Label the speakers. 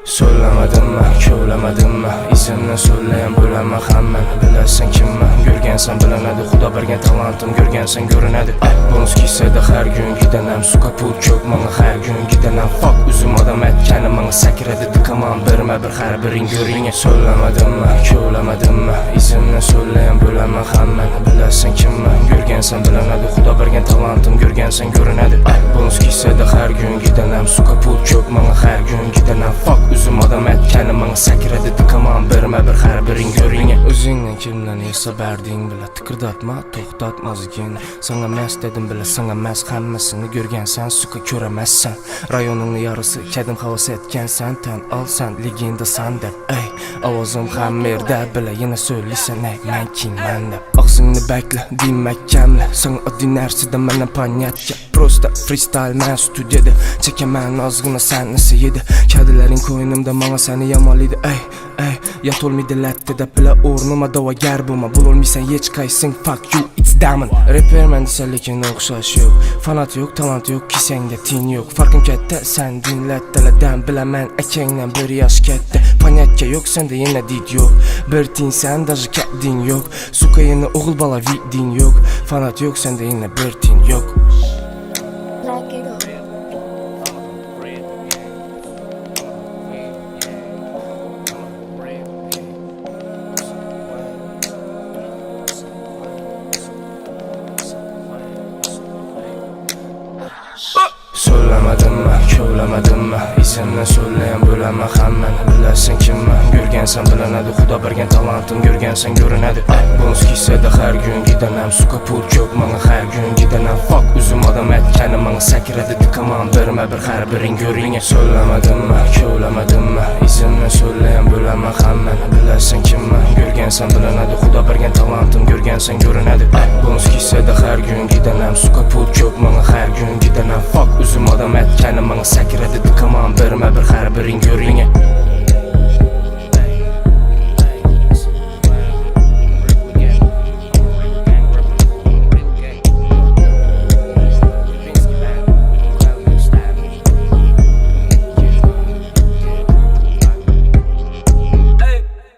Speaker 1: Söylemedim mi, kölemedim mi? İzimle söyleyen böleme hammen. Bilersen kimmen, görgensen bilenedi. Xuda bergen talantim, görgensen görünedi. Bonus kisede her gün gidenem. Suka pul kök mana her gün gidenem. Fuck üzüm adam etkeni mana sekiredi. Tıkaman berime bir her birin görünge. Söylemedim mi, kölemedim mi? İzimle söyleyen böleme hammen. Bilersen kimmen, görgensen bilenedi. Xuda bergen talantim, görgensen görünedi. Bonus kisede her gün gidenem. Suka pul kök mana her gün gidenem. Fuck üzüm adam etkeni mana sekiredi. Tıkaman berime bir her birin görünge. Özünden kimden hesap verdiğin bile tıkırdatma, toxtatmaz iken. Sana mest dedim bile, sana mest hemmesini görgensen, suka köremezsen. Rayonun yarısı kedim havas etkensen, ten al sen, legenda sende. Ey, avazım hammerde bile, yine söylesen ey, men kim mende. Ağzını bekle, dinmek kemle. Sana o dinersi de menen panyatça. Prosta freestyle men stüdyede. Çekemen azgına sen nasıl yedi. Kedilerin koynumda mana seni yamalıydı. Ey, yat olmaydı lette de bile ornuma dava gerbuma. Bul olmaysan hiç kaysın, fuck you, it's diamond. Rapper men dese lekin okşaş yok. Fanat yok, talant yok, ki sende tin yok. Farkım kette, sen dinlet deleden bilemen ekenle bir yaş kette. Panyatka yok, sende yine did yok. Bir tin sen daşı keddin yok. Suka yine oğul bala vidin yok. Fanat yok, sende yine bir tin yok. Söylemedim mi, kölemedim mi? İzimle söyleyen böleme hammen. Bilersen kimmen, görgensen bilenedi. Xuda bergen talantim, görgensen görünedi. Bonus kisede her gün gidenem. Suka pul kök mana her gün gidenem. Fuck üzüm adam etkeni mana sekiredi. Tıkaman berime bir her birin görünge. Söylemedim mi, kölemedim mi? İzimle söyleyen böleme hammen. Bilersen kimmen, görgensen bilenedi. Xuda bergen talantim, görgensen görünedi. Bonus kisede her gün gidenem. Suka pul kök mana her gün gidenem. Fuck üzüm adam etkeni mana sekiredi. Tıkaman berime bir her birin görünge.